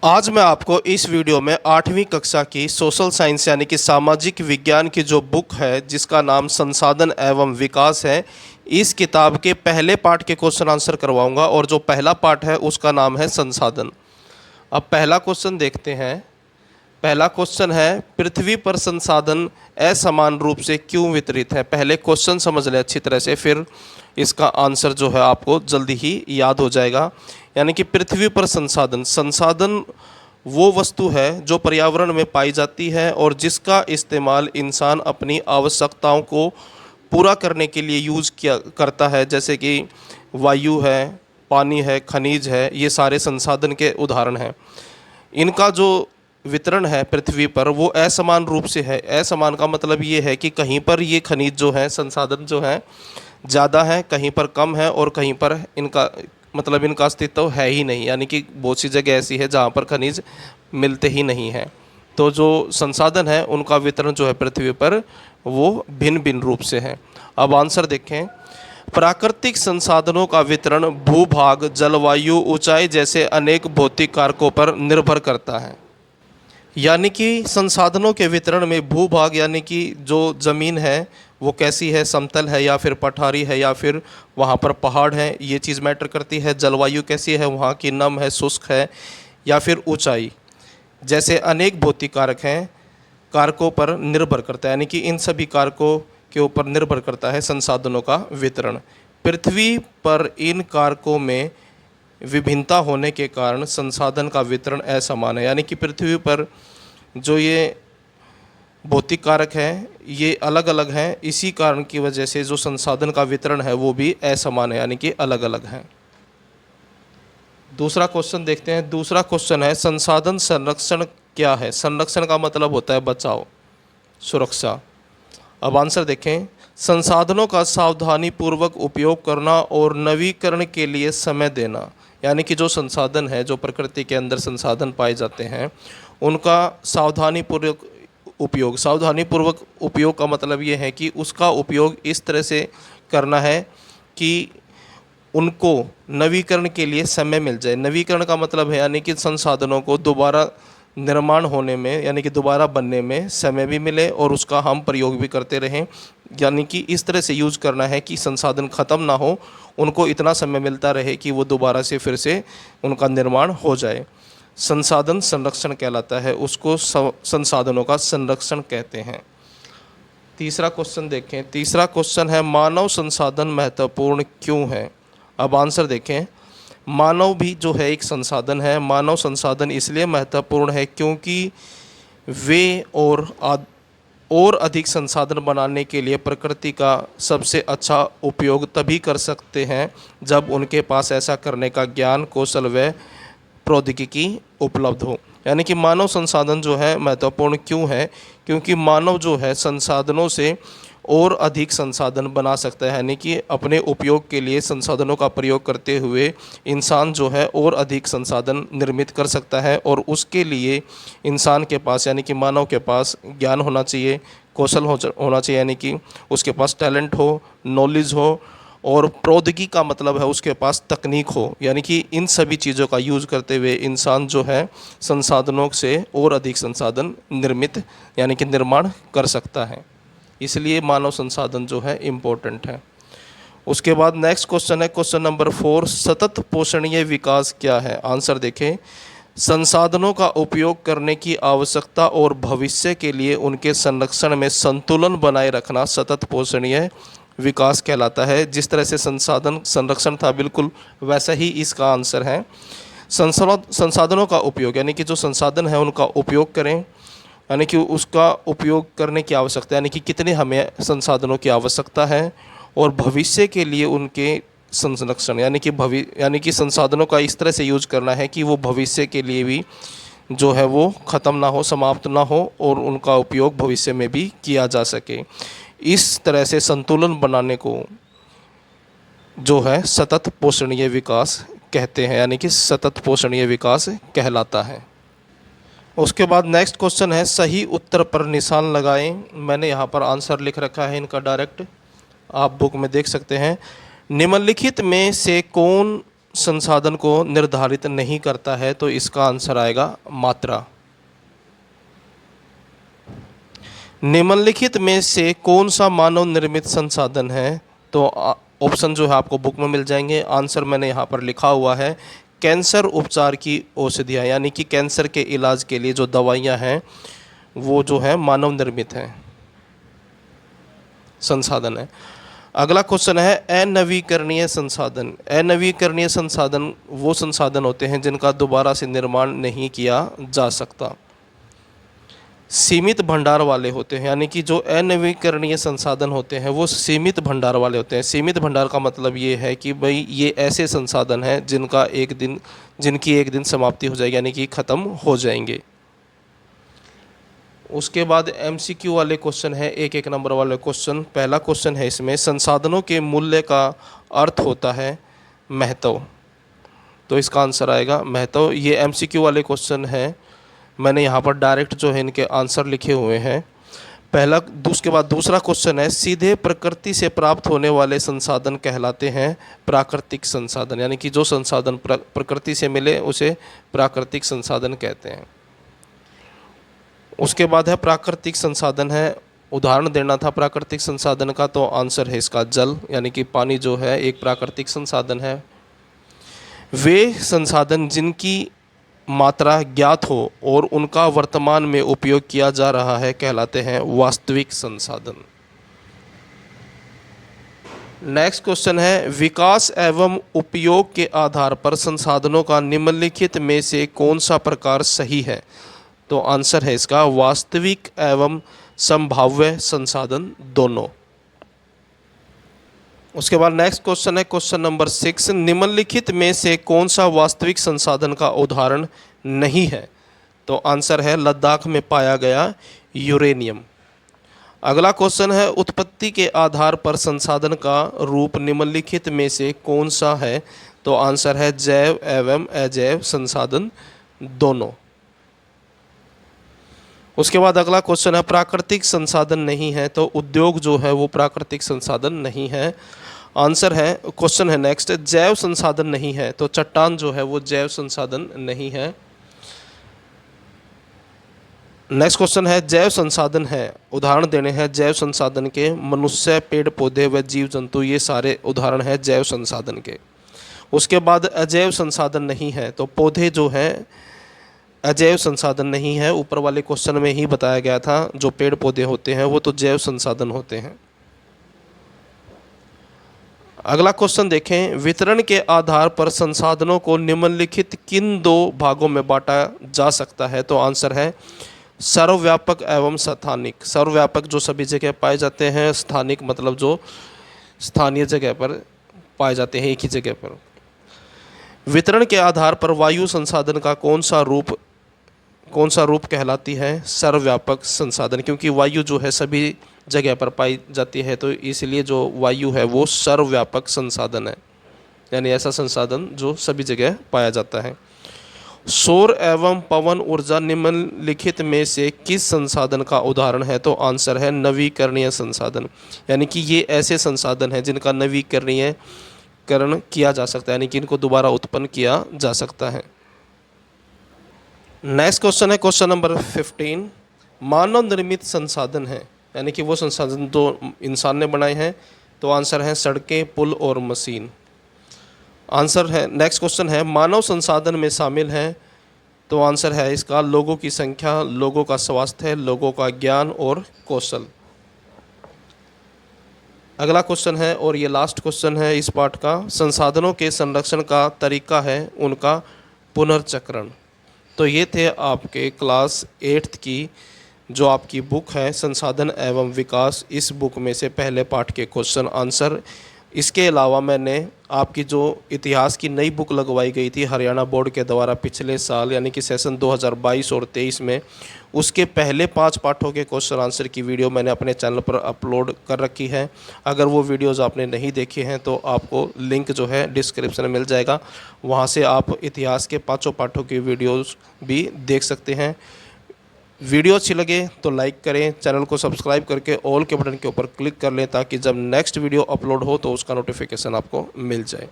आज मैं आपको इस वीडियो में 8वीं कक्षा की सोशल साइंस यानी कि सामाजिक विज्ञान की जो बुक है जिसका नाम संसाधन एवं विकास है, इस किताब के पहले पार्ट के क्वेश्चन आंसर करवाऊंगा। और जो पहला पार्ट है उसका नाम है संसाधन। अब पहला क्वेश्चन देखते हैं। पहला क्वेश्चन है, पृथ्वी पर संसाधन असमान रूप से क्यों वितरित है। पहले क्वेश्चन समझ लें अच्छी तरह से, फिर इसका आंसर जो है आपको जल्दी ही याद हो जाएगा। यानी कि पृथ्वी पर संसाधन, संसाधन वो वस्तु है जो पर्यावरण में पाई जाती है और जिसका इस्तेमाल इंसान अपनी आवश्यकताओं को पूरा करने के लिए यूज़ किया करता है। जैसे कि वायु है, पानी है, खनिज है, ये सारे संसाधन के उदाहरण हैं। इनका जो वितरण है पृथ्वी पर वो असमान रूप से है। असमान का मतलब ये है कि कहीं पर ये खनिज जो है, संसाधन जो है ज़्यादा है, कहीं पर कम है और कहीं पर इनका मतलब इनका अस्तित्व है ही नहीं। यानी कि बहुत सी जगह ऐसी है जहाँ पर खनिज मिलते ही नहीं हैं। तो जो संसाधन है उनका वितरण जो है पृथ्वी पर वो भिन्न भिन्न रूप से है। अब आंसर देखें। प्राकृतिक संसाधनों का वितरण भूभाग, जलवायु, ऊंचाई जैसे अनेक भौतिक कारकों पर निर्भर करता है। यानी कि संसाधनों के वितरण में भूभाग यानी कि जो ज़मीन है वो कैसी है, समतल है या फिर पठारी है या फिर वहाँ पर पहाड़ है, ये चीज़ मैटर करती है। जलवायु कैसी है, वहाँ की नम है, शुष्क है या फिर ऊंचाई जैसे अनेक भौतिक कारक हैं, कारकों पर निर्भर करता है। यानी कि इन सभी कारकों के ऊपर निर्भर करता है संसाधनों का वितरण। पृथ्वी पर इन कारकों में विभिन्नता होने के कारण संसाधन का वितरण असमान है। यानी कि पृथ्वी पर जो ये भौतिक कारक हैं ये अलग अलग हैं, इसी कारण की वजह से जो संसाधन का वितरण है वो भी असमान है, यानी कि अलग अलग हैं। दूसरा क्वेश्चन देखते हैं। दूसरा क्वेश्चन है, संसाधन संरक्षण क्या है। संरक्षण का मतलब होता है बचाव, सुरक्षा। अब आंसर देखें। संसाधनों का सावधानीपूर्वक उपयोग करना और नवीकरण के लिए समय देना। यानी कि जो संसाधन है, जो प्रकृति के अंदर संसाधन पाए जाते हैं उनका सावधानीपूर्वक उपयोग। सावधानीपूर्वक उपयोग का मतलब ये है कि उसका उपयोग इस तरह से करना है कि उनको नवीकरण के लिए समय मिल जाए। नवीकरण का मतलब है यानी कि संसाधनों को दोबारा निर्माण होने में यानी कि दोबारा बनने में समय भी मिले और उसका हम प्रयोग भी करते रहें। यानी कि इस तरह से यूज़ करना है कि संसाधन ख़त्म ना हो, उनको इतना समय मिलता रहे कि वो दोबारा से फिर से उनका निर्माण हो जाए। संसाधन संरक्षण कहलाता है, उसको संसाधनों का संरक्षण कहते हैं। तीसरा क्वेश्चन देखें। तीसरा क्वेश्चन है, मानव संसाधन महत्वपूर्ण क्यों है। अब आंसर देखें। मानव भी जो है एक संसाधन है। मानव संसाधन इसलिए महत्वपूर्ण है क्योंकि वे और अधिक संसाधन बनाने के लिए प्रकृति का सबसे अच्छा उपयोग तभी कर सकते हैं जब उनके पास ऐसा करने का ज्ञान, कौशल व प्रौद्योगिकी उपलब्ध हो। यानी कि मानव संसाधन जो है महत्वपूर्ण क्यों है, क्योंकि मानव जो है संसाधनों से और अधिक संसाधन बना सकता है। यानी कि अपने उपयोग के लिए संसाधनों का प्रयोग करते हुए इंसान जो है और अधिक संसाधन निर्मित कर सकता है और उसके लिए इंसान के पास यानी कि मानव के पास ज्ञान होना चाहिए, कौशल होना चाहिए, यानी कि उसके पास टैलेंट हो, नॉलेज हो और प्रौद्योगिकी का मतलब है उसके पास तकनीक हो। यानी कि इन सभी चीज़ों का यूज़ करते हुए इंसान जो है संसाधनों से और अधिक संसाधन निर्मित यानी कि निर्माण कर सकता है। इसलिए मानव संसाधन जो है इम्पोर्टेंट है। उसके बाद नेक्स्ट क्वेश्चन है, क्वेश्चन नंबर 4, सतत पोषणीय विकास क्या है। आंसर देखें। संसाधनों का उपयोग करने की आवश्यकता और भविष्य के लिए उनके संरक्षण में संतुलन बनाए रखना सतत पोषणीय विकास कहलाता है। जिस तरह से संसाधन संरक्षण था बिल्कुल वैसा ही इसका आंसर है। संसाधनों का उपयोग यानी कि जो संसाधन है उनका उपयोग करें, यानी कि उसका उपयोग करने की आवश्यकता यानी कि कितने हमें संसाधनों की आवश्यकता है और भविष्य के लिए उनके संरक्षण यानी कि संसाधनों का इस तरह से यूज करना है कि वो भविष्य के लिए भी जो है वो ख़त्म ना हो, समाप्त ना हो और उनका उपयोग भविष्य में भी किया जा सके। इस तरह से संतुलन बनाने को जो है सतत पोषणीय विकास कहते हैं, यानी कि सतत पोषणीय विकास कहलाता है। उसके बाद नेक्स्ट क्वेश्चन है, सही उत्तर पर निशान लगाएं। मैंने यहाँ पर आंसर लिख रखा है इनका, डायरेक्ट आप बुक में देख सकते हैं। निम्नलिखित में से कौन संसाधन को निर्धारित नहीं करता है? तो इसका आंसर आएगा मात्रा। निम्नलिखित में से कौन सा मानव निर्मित संसाधन है? तो ऑप्शन जो है आपको बुक में मिल जाएंगे। आंसर मैंने यहाँ पर लिखा हुआ है, कैंसर उपचार की औषधियाँ, यानी कि कैंसर के इलाज के लिए जो दवाइयाँ हैं वो जो है मानव निर्मित हैं, संसाधन है। अगला क्वेश्चन है अनवीकरणीय संसाधन। अनवीकरणीय संसाधन वो संसाधन होते हैं जिनका दोबारा से निर्माण नहीं किया जा सकता। सीमित भंडार वाले होते हैं, यानी कि जो अनवीकरणीय संसाधन होते हैं वो सीमित भंडार वाले होते हैं। सीमित भंडार का मतलब ये है कि भाई ये ऐसे संसाधन हैं जिनकी एक दिन समाप्ति हो जाएगी, यानी कि ख़त्म हो जाएंगे। उसके बाद एमसीक्यू वाले क्वेश्चन है, एक नंबर वाले क्वेश्चन। पहला क्वेश्चन है इसमें, संसाधनों के मूल्य का अर्थ होता है महत्व। तो इसका आंसर आएगा महत्व। ये एमसीक्यू वाले क्वेश्चन है, मैंने यहाँ पर डायरेक्ट जो है इनके आंसर लिखे हुए हैं। पहला, उसके बाद दूसरा क्वेश्चन है, सीधे प्रकृति से प्राप्त होने वाले संसाधन कहलाते हैं प्राकृतिक संसाधन, यानी कि जो संसाधन प्रकृति से मिले उसे प्राकृतिक संसाधन कहते हैं। उसके बाद है प्राकृतिक संसाधन है, उदाहरण देना था प्राकृतिक संसाधन का, तो आंसर है इसका जल, यानी कि पानी जो है एक प्राकृतिक संसाधन है। वे संसाधन जिनकी मात्रा ज्ञात हो और उनका वर्तमान में उपयोग किया जा रहा है कहलाते हैं वास्तविक संसाधन। नेक्स्ट क्वेश्चन है, विकास एवं उपयोग के आधार पर संसाधनों का निम्नलिखित में से कौन सा प्रकार सही है? तो आंसर है इसका वास्तविक एवं संभाव्य संसाधन दोनों। उसके बाद नेक्स्ट क्वेश्चन है क्वेश्चन नंबर 6, निम्नलिखित में से कौन सा वास्तविक संसाधन का उदाहरण नहीं है? तो आंसर है लद्दाख में पाया गया यूरेनियम। अगला क्वेश्चन है, उत्पत्ति के आधार पर संसाधन का रूप निम्नलिखित में से कौन सा है? तो आंसर है जैव एवं अजैव संसाधन दोनों। उसके बाद अगला क्वेश्चन है, प्राकृतिक संसाधन नहीं है, तो उद्योग जो है वो प्राकृतिक संसाधन नहीं है। आंसर है, क्वेश्चन है नेक्स्ट, जैव संसाधन नहीं है, तो चट्टान जो है वो जैव संसाधन नहीं है। नेक्स्ट क्वेश्चन है, जैव संसाधन है, उदाहरण देने हैं जैव संसाधन के, मनुष्य, पेड़ पौधे व जीव जंतु, ये सारे उदाहरण हैं जैव संसाधन के। उसके बाद अजैव संसाधन नहीं है, तो पौधे जो हैं अजैव संसाधन नहीं है, ऊपर वाले क्वेश्चन में ही बताया गया था, जो पेड़ पौधे होते हैं वो तो जैव संसाधन होते हैं। अगला क्वेश्चन देखें, वितरण के आधार पर संसाधनों को निम्नलिखित किन दो भागों में बांटा जा सकता है? तो आंसर है सर्वव्यापक एवं स्थानिक। सर्वव्यापक जो सभी जगह पाए जाते हैं, स्थानिक मतलब जो स्थानीय जगह पर पाए जाते हैं, एक ही जगह पर। वितरण के आधार पर वायु संसाधन का कौन सा रूप कहलाती है? सर्वव्यापक संसाधन, क्योंकि वायु जो है सभी जगह पर पाई जाती है, तो इसलिए जो वायु है वो सर्वव्यापक संसाधन है, यानी ऐसा संसाधन जो सभी जगह पाया जाता है। सौर एवं पवन ऊर्जा निम्नलिखित में से किस संसाधन का उदाहरण है? तो आंसर है नवीकरणीय संसाधन, यानी कि ये ऐसे संसाधन हैं जिनका नवीकरण किया जा सकता है, यानी कि इनको दोबारा उत्पन्न किया जा सकता है। नेक्स्ट क्वेश्चन है क्वेश्चन नंबर 15, मानव निर्मित संसाधन है, यानी कि वो संसाधन जो इंसान ने बनाए हैं, तो आंसर है सड़कें, पुल और मशीन। आंसर है नेक्स्ट क्वेश्चन है, मानव संसाधन में शामिल हैं, तो आंसर है इसका लोगों की संख्या, लोगों का स्वास्थ्य, लोगों का ज्ञान और कौशल। अगला क्वेश्चन है और ये लास्ट क्वेश्चन है इस पार्ट का, संसाधनों के संरक्षण का तरीका है उनका पुनर्चक्रण। तो ये थे आपके क्लास 8th की जो आपकी बुक है संसाधन एवं विकास, इस बुक में से पहले पार्ट के क्वेश्चन आंसर। इसके अलावा मैंने आपकी जो इतिहास की नई बुक लगवाई गई थी हरियाणा बोर्ड के द्वारा पिछले साल, यानी कि सेशन 2022 और 23 में, उसके पहले 5 पाठों के क्वेश्चन आंसर की वीडियो मैंने अपने चैनल पर अपलोड कर रखी है। अगर वो वीडियोस आपने नहीं देखे हैं तो आपको लिंक जो है डिस्क्रिप्शन में मिल जाएगा, वहाँ से आप इतिहास के 5 पाठों की वीडियोज़ भी देख सकते हैं। वीडियो अच्छी लगे तो लाइक करें, चैनल को सब्सक्राइब करके ऑल के बटन के ऊपर क्लिक कर लें ताकि जब नेक्स्ट वीडियो अपलोड हो तो उसका नोटिफिकेशन आपको मिल जाए।